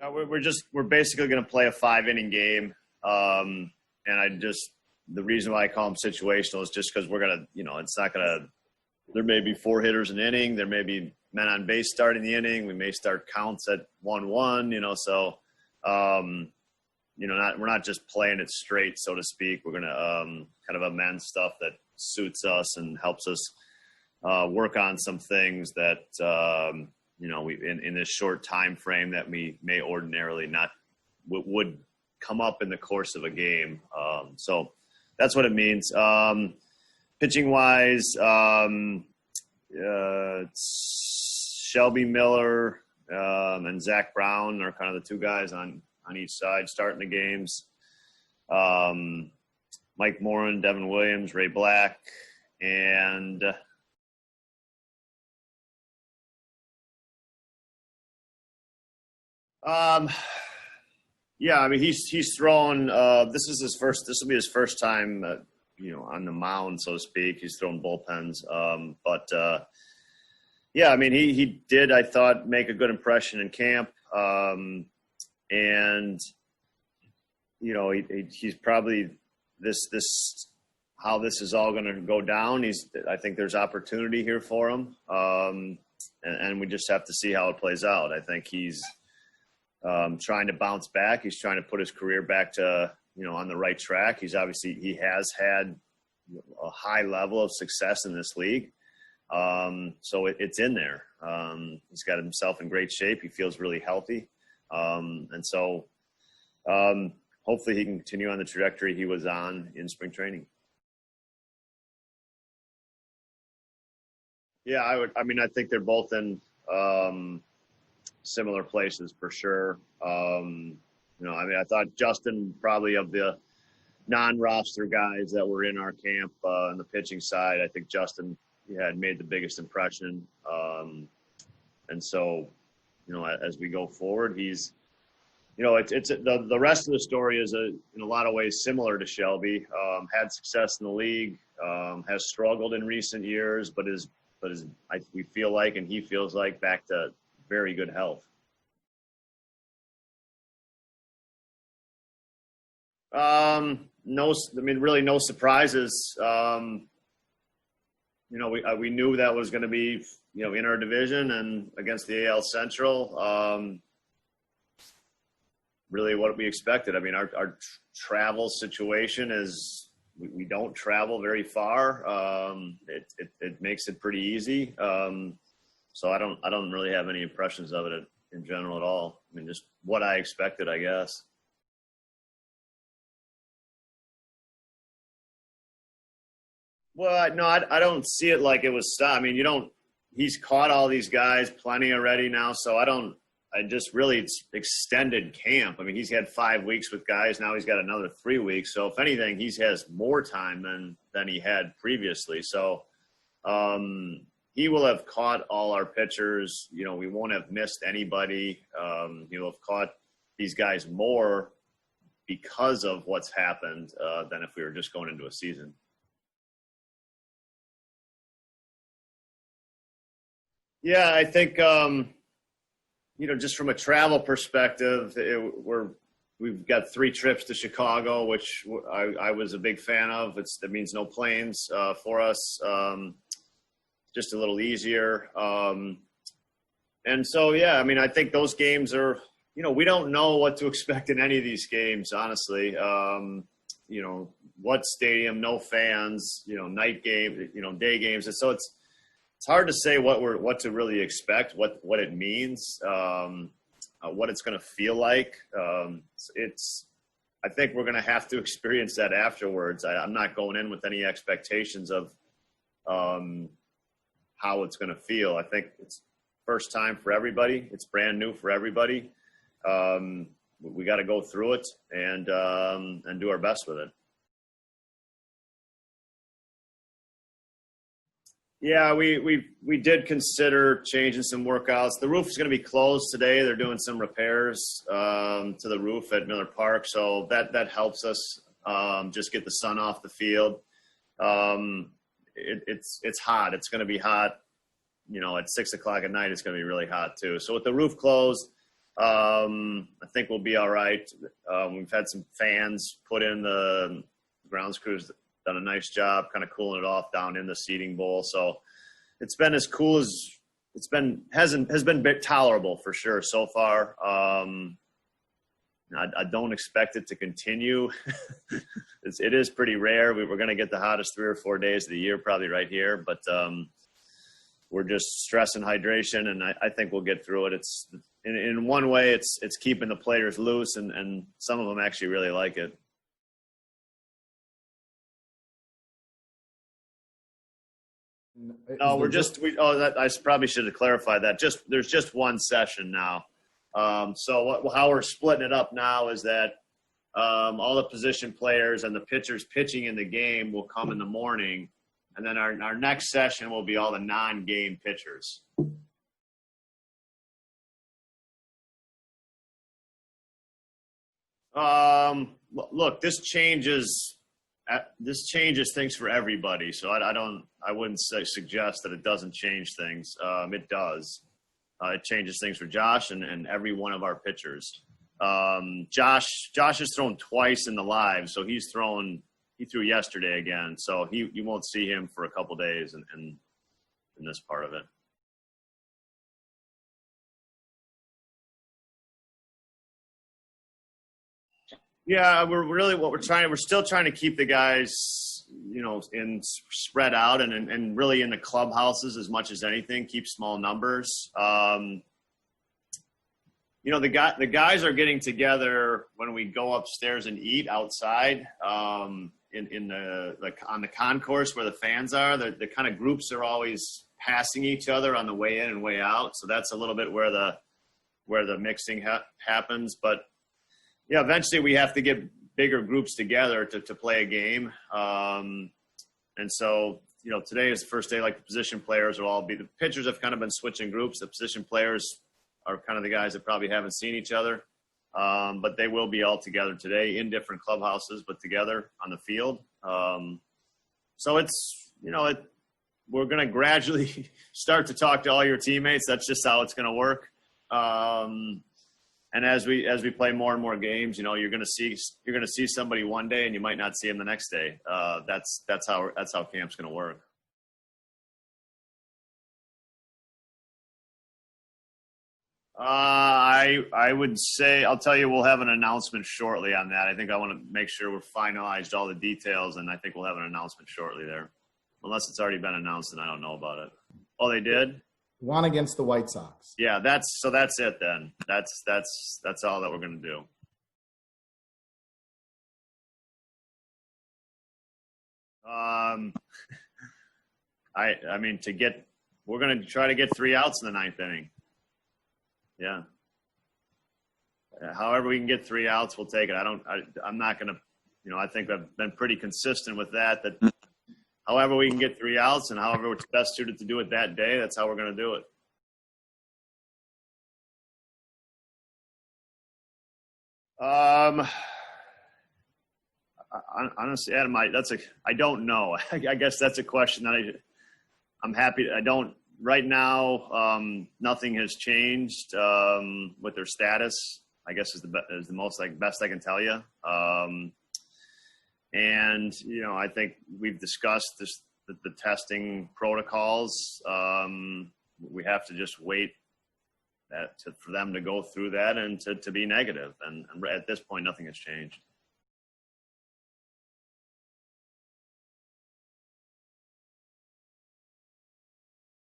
We're basically going to play a 5-inning game. And the reason why I call them situational is just because we're going to, it's not going to, there may be 4 hitters an inning. There may be men on base starting the inning. We may start counts at 1-1, so, we're not just playing it straight, so to speak. We're going to kind of amend stuff that suits us and helps us work on some things that, we in this short time frame that we may ordinarily not would come up in the course of a game. So that's what it means. Pitching wise, Shelby Miller and Zach Brown are kind of the 2 guys on each side starting the games. Mike Morin, Devin Williams, Ray Black, and he's thrown. This will be his first time, on the mound, so to speak. He's thrown bullpens, he did, I thought, make a good impression in camp, and he's probably this how this is all going to go down. I think there's opportunity here for him, and we just have to see how it plays out. I think he's trying to bounce back. He's trying to put his career back to, on the right track. He has had a high level of success in this league. So it's in there. He's got himself in great shape. He feels really healthy. Hopefully he can continue on the trajectory he was on in spring training. Yeah, I think they're both in, similar places for sure. I thought Justin, probably of the non-roster guys that were in our camp on the pitching side, I think Justin had made the biggest impression. As we go forward, he's, it's the rest of the story is in a lot of ways similar to Shelby. Had success in the league, has struggled in recent years, but we feel like, and he feels like, back to very good health. Really no surprises. We knew that was going to be, in our division and against the AL Central. Really what we expected. Our travel situation is we don't travel very far. It makes it pretty easy. So I don't really have any impressions of it in general at all. Just what I expected, I guess. Well, no, I don't see it like it was stopped. He's caught all these guys plenty already now, so it's extended camp. He's had 5 weeks with guys. Now he's got another 3 weeks. So if anything, he has more time than he had previously. So, he will have caught all our pitchers. We won't have missed anybody. He'll have caught these guys more because of what's happened than if we were just going into a season. Yeah, I think, just from a travel perspective, we've got 3 trips to Chicago, which I was a big fan of. That means no planes for us. Just a little easier. I think those games are, we don't know what to expect in any of these games, honestly. What stadium, no fans, night game, day games. And so it's hard to say what to really expect, what it means, what it's going to feel like. I think we're going to have to experience that afterwards. I'm not going in with any expectations of, how it's going to feel. I think it's first time for everybody. It's brand new for everybody. We got to go through it and do our best with it. Yeah, we did consider changing some workouts. The roof is going to be closed today. They're doing some repairs to the roof at Miller Park, so that helps us just get the sun off the field. It's hot. It's going to be hot. At 6 o'clock at night, it's going to be really hot too. So with the roof closed, I think we'll be all right. We've had some fans put in the grounds crews done a nice job kind of cooling it off down in the seating bowl. So it's been as cool as it's been, has been a bit tolerable for sure so far. I don't expect it to continue. It is pretty rare. We're going to get the hottest 3 or 4 days of the year probably right here, but we're just stressing hydration, and I think we'll get through it. It's in one way, it's keeping the players loose, and some of them actually really like it. No, I probably should have clarified that. There's just one session now. So how we're splitting it up now is that all the position players and the pitchers pitching in the game will come in the morning, and then our next session will be all the non-game pitchers. Look, this changes things for everybody. So I wouldn't suggest that it doesn't change things. It does. It changes things for Josh and every one of our pitchers. Josh has thrown twice in the live, so he threw yesterday again. So you won't see him for a couple days in this part of it. Yeah, we're still trying to keep the guys, spread out and really in the clubhouses as much as anything, keep small numbers. The guys are getting together when we go upstairs and eat outside, on the concourse where the fans are. The kind of groups are always passing each other on the way in and way out. So that's a little bit where the mixing happens, but yeah, eventually we have to get bigger groups together to play a game. And so, today is the first day, like the position players will all be, the pitchers have kind of been switching groups. The position players are kind of the guys that probably haven't seen each other. But they will be all together today in different clubhouses, but together on the field. So it's, we're going to gradually start to talk to all your teammates. That's just how it's going to work. And as we play more and more games, you're going to see somebody one day and you might not see him the next day. That's how camp's going to work. I would say, I'll tell you, we'll have an announcement shortly on that. I think I want to make sure we're finalized all the details, and I think we'll have an announcement shortly there, unless it's already been announced and I don't know about it. Oh, they did? One against the White Sox. Yeah, that's it then. That's all that we're going to do. We're going to try to get 3 outs in the 9th inning. Yeah. However we can get 3 outs, we'll take it. I'm not going to, I think I've been pretty consistent with that however we can get 3 outs and however it's best suited to do it that day, that's how we're going to do it. Honestly, Adam, I don't know. I guess that's a question that I'm happy. Right now, nothing has changed with their status. I guess is the most best I can tell you. And I think we've discussed the testing protocols. We have to just wait for them to go through that and to be negative. And at this point, nothing has changed.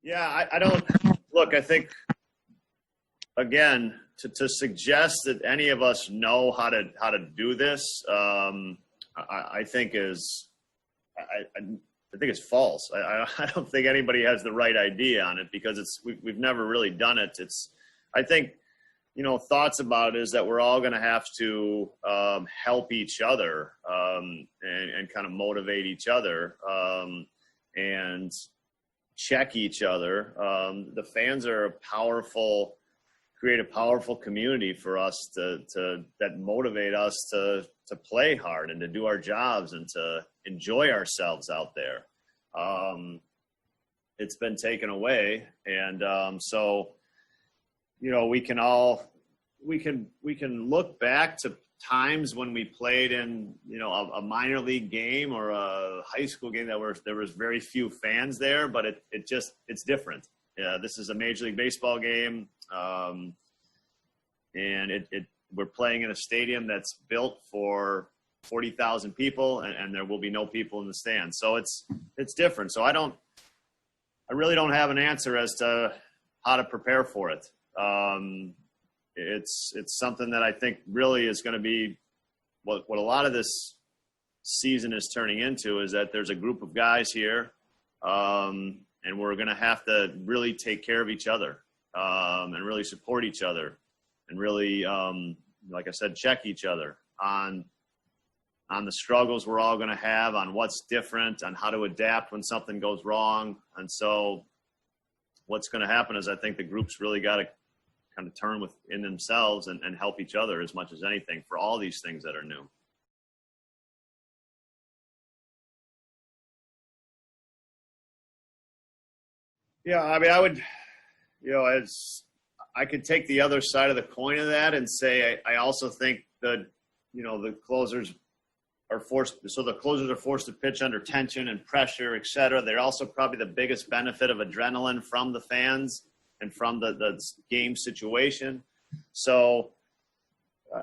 Yeah, I don't look. I think again to suggest that any of us know how to do this, I think is false. I don't think anybody has the right idea on it because we've never really done it. I think thoughts about it is that we're all going to have to help each other and kind of motivate each other and check each other. The fans are create a powerful community for us that motivate us to play hard and to do our jobs and to enjoy ourselves out there. It's been taken away. And so, we can all, we can look back to times when we played in, a minor league game or a high school game there was very few fans there, but it's different. Yeah, this is a Major League Baseball game, and we're playing in a stadium that's built for 40,000 people, and there will be no people in the stands. So it's different. So I really don't have an answer as to how to prepare for it. It's something that I think really is going to be what a lot of this season is turning into, is that there's a group of guys here, and we're going to have to really take care of each other, and really support each other, and really, like I said, check each other on the struggles we're all going to have, on what's different, on how to adapt when something goes wrong. And so what's going to happen is I think the group's really got to kind of turn within themselves and help each other as much as anything for all these things that are new. Yeah, I mean, I would, as I could take the other side of the coin of that and say, I also think that, the closers are forced to pitch under tension and pressure, et cetera. They're also probably the biggest benefit of adrenaline from the fans and from the game situation. So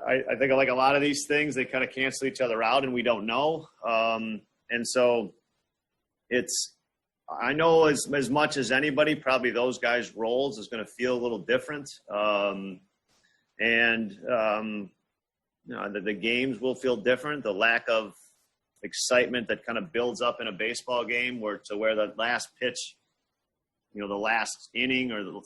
I think like a lot of these things, they kind of cancel each other out and we don't know. And so I know as much as anybody, probably those guys' roles is going to feel a little different. The games will feel different. The lack of excitement that kind of builds up in a baseball game where the last pitch, the last inning or the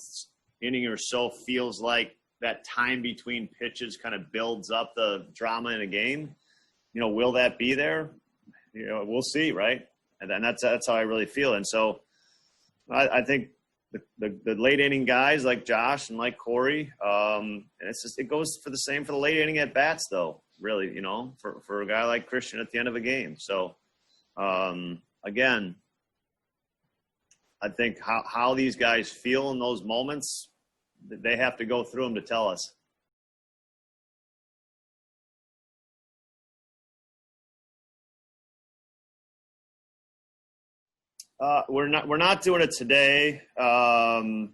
inning or so feels like that time between pitches kind of builds up the drama in a game. Will that be there? We'll see, right? And that's how I really feel. And so I think the late inning guys like Josh and like Corey, and it goes for the same for the late inning at bats though, really, for a guy like Christian at the end of a game. So again, I think how these guys feel in those moments, they have to go through them to tell us. We're not doing it today. And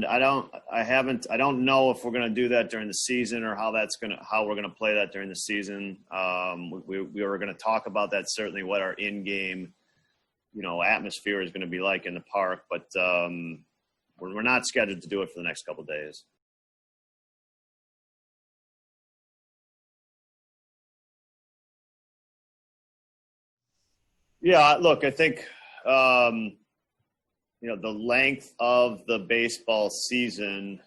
I don't know if we're going to do that during the season or how we're going to play that during the season. We were going to talk about that, certainly what our in-game, atmosphere is going to be like in the park, but we're not scheduled to do it for the next couple of days. Yeah, look, I think, the length of the baseball season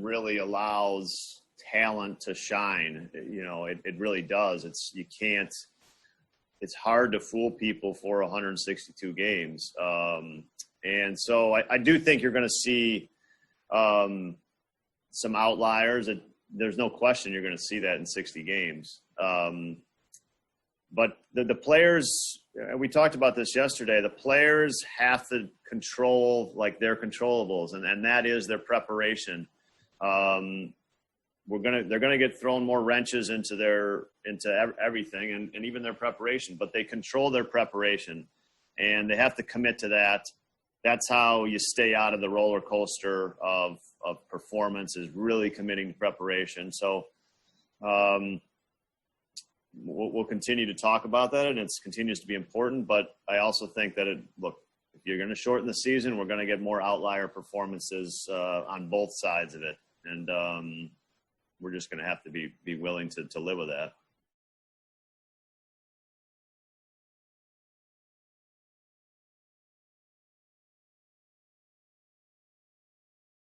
really allows talent to shine. It really does. It's hard to fool people for 162 games. And so I do think you're going to see some outliers. There's no question you're going to see that in 60 games. But the players, we talked about this yesterday, the players have to control like their controllables, and that is their preparation. They're going to get thrown more wrenches into everything and even their preparation, but they control their preparation and they have to commit to that. That's how you stay out of the roller coaster of performance, is really committing to preparation. So, we'll continue to talk about that, and it continues to be important. But I also think that if you're going to shorten the season, we're going to get more outlier performances on both sides of it, and we're just going to have to be willing to live with that.